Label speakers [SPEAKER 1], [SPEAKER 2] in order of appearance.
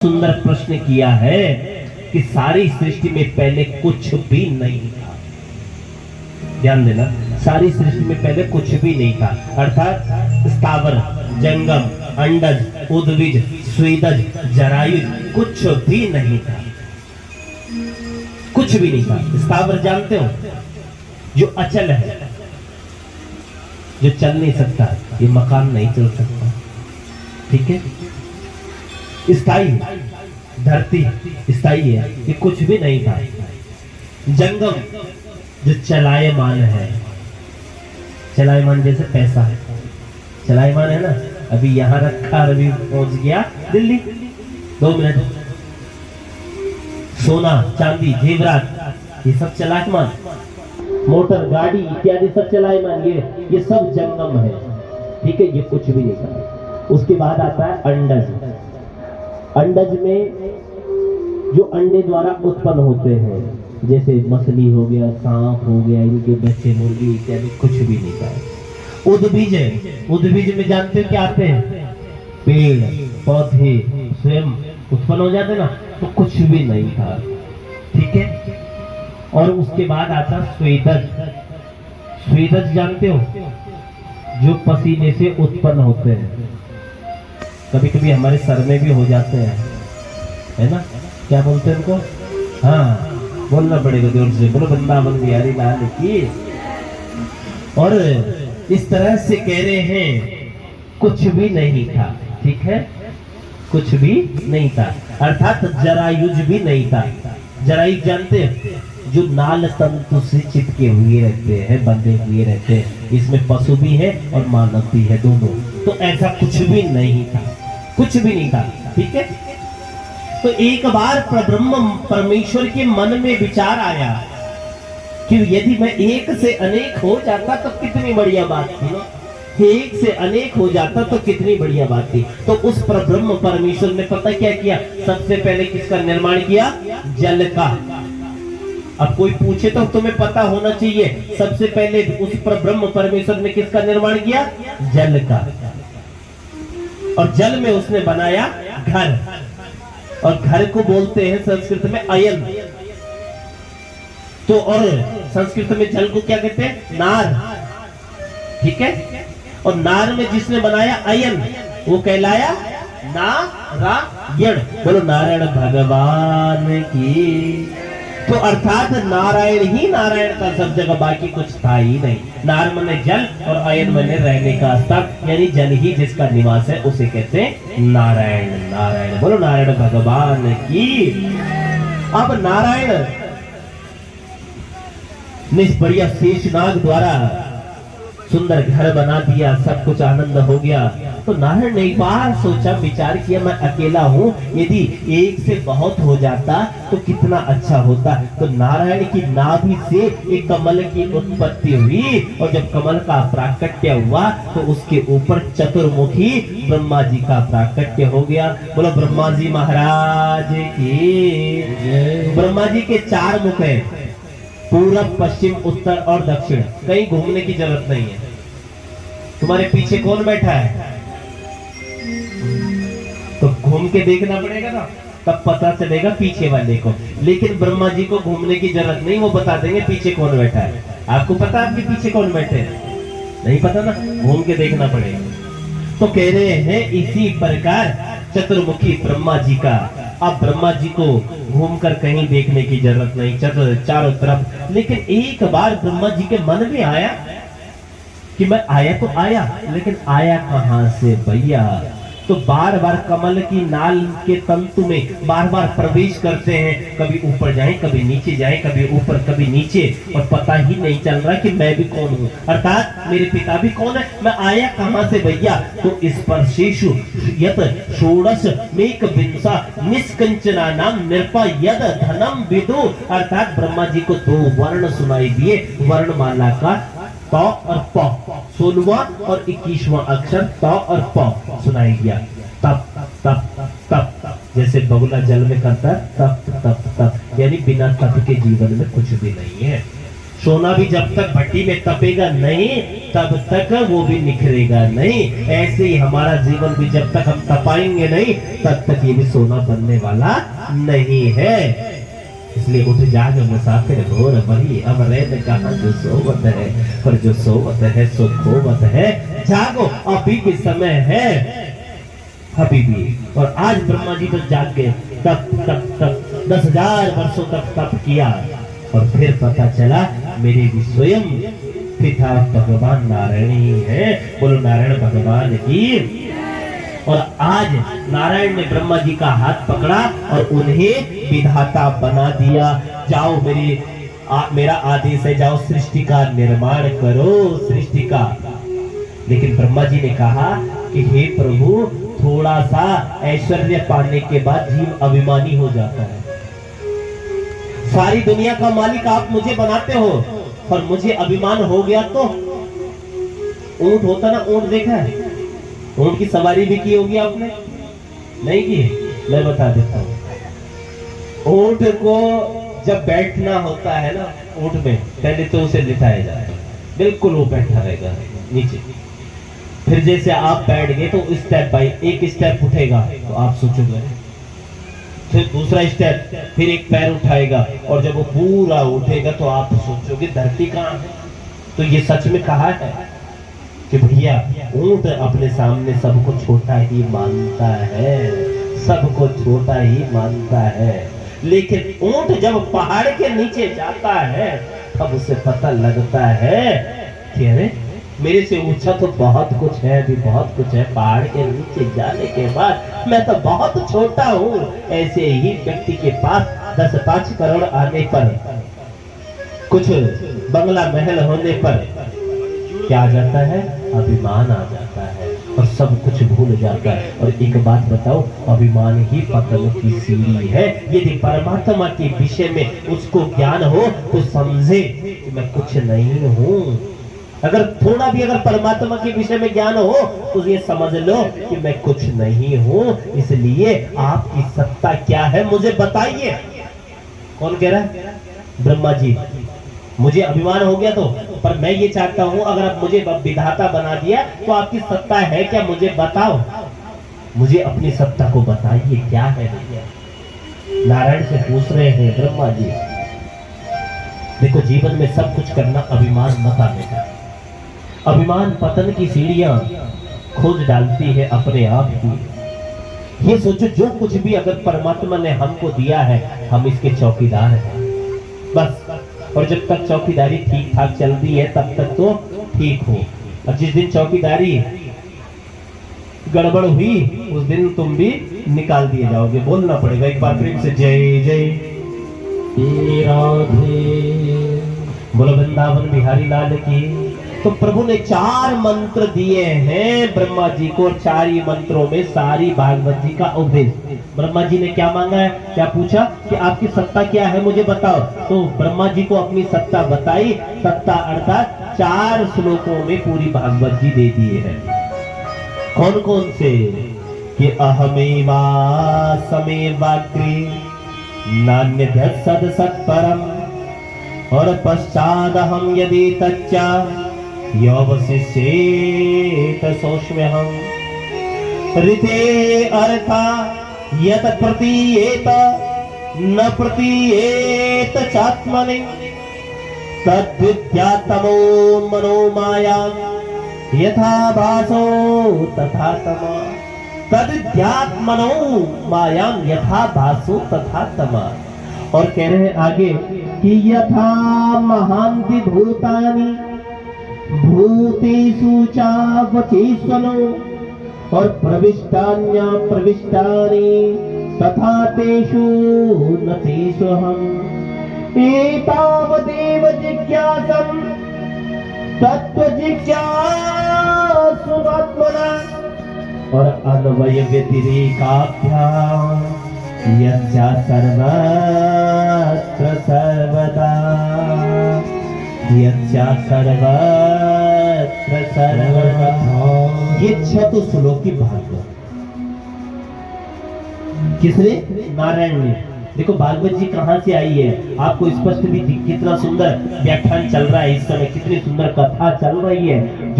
[SPEAKER 1] सुंदर प्रश्न किया है कि सारी सृष्टि में पहले कुछ भी नहीं था। ध्यान देना, सारी सृष्टि में पहले कुछ भी नहीं था, अर्थात स्थावर, जंगम, अंडज, उद्भिज, स्वेदज, जरायुज कुछ भी नहीं था। कुछ भी नहीं था। स्थावर जानते हो, जो अचल है, जो चल नहीं सकता, ये मकान नहीं चल सकता, ठीक है। स्थायी धरती स्थायी है, ये कुछ भी नहीं था। जंगम जो चलायमान है, चलायमान जैसे पैसा है, चलायमान है ना, अभी यहाँ रखा, अभी पहुंच गया दिल्ली 2 मिनट। सोना, चांदी, जेवरात, ये सब चलायमान, मोटर, गाड़ी इत्यादि सब चलायमान, ये सब जंगम है, ठीक है। ये कुछ भी नहीं था। उसके बाद आता है अंडज। अंडज में जो अंडे द्वारा उत्पन्न होते हैं, जैसे मछली हो गया, सांप हो गया, इनके बच्चे, मुर्गी इत्यादि, कुछ भी नहीं था। उद्भिज है, उद्भिज में जानते हो क्या आते हैं? पेड़ पौधे स्वयं उत्पन्न हो जाते ना, तो कुछ भी नहीं था, ठीक है। और उसके बाद आता स्वेदज। स्वेदज जानते हो, जो पसीने से उत्पन्न होते हैं, कभी कभी हमारे सर में भी हो जाते हैं, है ना, क्या बोलते हैं उनको? हाँ, बोलना पड़ेगा जोर से, बोलो वृंदावन बिहारी लाल की। और इस तरह से कह रहे हैं कुछ भी नहीं था, ठीक है, कुछ भी नहीं था, अर्थात जरायुज भी नहीं था। जरायुज जानते हैं, जो नाल तंतु से चिपके हुए रहते हैं, बंधे हुए रहते हैं, इसमें पशु भी है और मानव भी है, दोनों। तो ऐसा कुछ भी नहीं था, कुछ भी नहीं था, ठीक है। तो एक बार ब्रह्म परमेश्वर के मन में विचार आया कि यदि मैं एक से अनेक हो जाता तो कितनी बढ़िया बात थी ना, एक से अनेक हो जाता तो कितनी बढ़िया बात थी। तो उस ब्रह्म परमेश्वर ने पता क्या किया? सबसे पहले किसका निर्माण किया? जल का। अब कोई पूछे तो तुम्हें पता होना चाहिए, सबसे पहले उस ब्रह्म परमेश्वर ने किसका निर्माण किया? जल का। और जल में उसने बनाया घर, और घर को बोलते हैं संस्कृत में अयन। तो और संस्कृत में जल को क्या कहते हैं? नार, ठीक है। और नार में जिसने बनाया अयन, वो कहलाया नारायण। बोलो नारायण भगवान की। तो अर्थात नारायण ही नारायण का सब जगह, बाकी कुछ था ही नहीं। नार मने जल और अयन मने रहने का स्थान, यानी जल ही जिसका निवास है उसे कहते हैं नारायण। नारायण, बोलो नारायण भगवान की। अब नारायण ने बढ़िया शेषनाग द्वारा सुंदर घर बना दिया, सब कुछ आनंद हो गया। तो नारायण ने एक बार सोचा, विचार किया, मैं अकेला हूँ, यदि एक से बहुत हो जाता तो कितना अच्छा होता। तो नारायण की नाभि से एक कमल की उत्पत्ति हुई, और जब कमल का प्राकट्य हुआ तो उसके ऊपर चतुर्मुखी ब्रह्मा जी का प्राकट्य हो गया। बोलो ब्रह्मा जी महाराज की। ब्रह्मा जी के 4 मुख हैं, पूरब, पश्चिम, उत्तर और दक्षिण। कहीं घूमने की जरूरत नहीं है। तुम्हारे पीछे कौन बैठा है तो घूम के देखना पड़ेगा ना, तब पता चलेगा पीछे वाले को। लेकिन ब्रह्मा जी को घूमने की जरूरत नहीं, वो बता देंगे पीछे कौन बैठा है। आपको पता है आपके पीछे कौन बैठे हैं? नहीं पता ना, घूम के देखना पड़ेगा। तो कह रहे हैं इसी प्रकार चतुर्मुखी ब्रह्मा जी का। अब ब्रह्मा जी को घूमकर कहीं देखने की जरूरत नहीं, चारों तरफ। लेकिन एक बार ब्रह्मा जी के मन में आया कि मैं आया तो आया, लेकिन आया कहां से भैया? तो बार बार कमल की नाल के तंतु में बार बार प्रवेश करते हैं, कभी ऊपर जाए, कभी नीचे जाए, कभी ऊपर, कभी नीचे, और पता ही नहीं चल रहा कि मैं भी कौन हूँ, अर्थात मेरे पिता भी कौन है, मैं आया कहां से भैया? तो स्पर्शेषु यत षोडश मेक विंसा निष्कंचना नाम निर्पा यद धनम विदु। अर्थात ब्रह्मा जी को 2 वर्ण सुनाई दिए, वर्णमाला का त और प, 16वां और 21वां अक्षर त और प सुनाई दिया। तप तप तप तप, जैसे बगुला जल में करता है तप तप तप, यानी बिना तप के जीवन में कुछ भी नहीं है। सोना भी जब तक भट्टी में तपेगा नहीं तब तक वो भी निखरेगा नहीं। ऐसे ही हमारा जीवन भी जब तक हम तपाएंगे नहीं तब तक ये भी सोना बनने वाला नहीं है। इसलिए उठ जाग मुसाफिर घोर वही, अब रैन कहाँ जो सोवत है, पर जो सोवत है सो खोवत है। जागो, अभी भी समय है, अभी भी। और आज ब्रह्मा जी तो जाग गए, तप तप तप 10,000 वर्षों तक तप किया और फिर पता चला मेरे भी स्वयं पिता भगवान नारायण ही है। बोलो नारायण भगवान की। और आज नारायण ने ब्रह्मा जी का हाथ पकड़ा और उन्हें विधाता बना दिया। जाओ मेरा आदेश है, जाओ सृष्टि का निर्माण करो, सृष्टि का। लेकिन ब्रह्मा जी ने कहा कि हे प्रभु, थोड़ा सा ऐश्वर्य पाने के बाद जीव अभिमानी हो जाता है। सारी दुनिया का मालिक आप मुझे बनाते हो और मुझे अभिमान हो गया तो। ऊंट होता ना, ऊंट देखा है? ऊंट की सवारी भी की होगी आपने? नहीं की? मैं बता देता हूं। ऊंट को जब बैठना होता है ना, ऊंट में पहले तो उसे लिटाया जाता है, बिल्कुल वो बैठा रहेगा नीचे। फिर जैसे आप बैठ गए तो स्टेप बाय एक स्टेप उठेगा तो आप सोचोगे, फिर दूसरा स्टेप, फिर एक पैर उठाएगा और जब वो पूरा उठेगा तो आप सोचोगे धरती कहाँ है। तो ये सच में कहा है कि भैया ऊंट अपने सामने सबको छोटा ही मानता है, सबको छोटा ही मानता है। लेकिन ऊंट जब पहाड़ के नीचे जाता है तब उसे पता लगता है कि अरे मेरे से ऊंचा तो बहुत कुछ है, अभी बहुत कुछ है। पहाड़ के नीचे जाने के बाद मैं तो बहुत छोटा हूँ। ऐसे ही व्यक्ति के पास 10-5 करोड़ आने पर, कुछ बंगला महल होने पर क्या आ जाता है? अभिमान आ जाता है और सब कुछ भूल जाता है। और एक बात बताओ, अभिमान ही पतन की सीढ़ी है। यदि परमात्मा के विषय में उसको ज्ञान हो तो समझे कि मैं कुछ नहीं हूँ। अगर थोड़ा भी अगर परमात्मा के विषय में ज्ञान हो तो ये समझ लो कि मैं कुछ नहीं हूँ। इसलिए आपकी सत्ता क्या है मुझे बताइए। कौन कह रहा है? ब्रह्मा जी। मुझे अभिमान हो गया तो, पर मैं ये चाहता हूं अगर आप मुझे विधाता बना दिया तो आपकी सत्ता है क्या मुझे बताओ। मुझे अपनी सत्ता को बताइए, क्या है? नारायण से पूछ रहे हैं ब्रह्मा जी। देखो, जीवन में सब कुछ करना अभिमान मत आने का। अभिमान पतन की सीढ़ियां खोज डालती है अपने आप ही। ये सोचो, जो कुछ भी अगर परमात्मा ने हमको दिया है हम इसके चौकीदार हैं बस। और जब तक चौकीदारी ठीक ठाक चल रही है तब तक तो ठीक हो, और जिस दिन चौकीदारी गड़बड़ हुई उस दिन तुम भी निकाल दिए जाओगे। बोलना पड़ेगा एक बार प्रेम से, जय जय राधे। बोलो वृंदावन बिहारी लाल की। तो प्रभु ने 4 मंत्र दिए हैं ब्रह्मा जी को, और 4 ही मंत्रों में सारी भागवत जी का उपदेश। ब्रह्मा जी ने क्या मांगा है, क्या पूछा कि आपकी सत्ता क्या है मुझे बताओ। तो ब्रह्मा जी को अपनी सत्ता बताई। सत्ता अर्थात 4 श्लोकों में पूरी भागवत जी दे दिए हैं। कौन कौन से? कि अहमेवा समेवाग्रे नान्यद् सद सत्परम, और पश्चाद हम यदि तच्चा यवशिष्येत सोष्म्यहम्। ऋते अर्था यत प्रतीयेत न प्रतीयेत चात्मनि, तद्विद्यात्मो मनोमाया यथा भासो तथा तमा। तद्विद्यात्मनो मायां यथा भासो तथा तमा। और कह रहे हैं आगे कि यथा महान्ति भूतानि भूतेषु चावचेष्वनो, और प्रविष्टान्या प्रविष्टानि तथा तेषु न तेष्वहम्। एतावदेव जिज्ञासं तत्त्वजिज्ञासुमात्मना, और अन्वय व्यतिरेकाभ्याम् यच्चा सर्वत्र सर्वदा, यच्चा सर्वत्र सर्वदा। ये 6 श्लोक की भागवत किसने? नारायण ने। देखो भागवत जी कहाँ से आई है, आपको स्पष्ट भी कितना सुंदर व्याख्यान चल रहा है इस समय, कितनी सुंदर कथा चल रही है। जो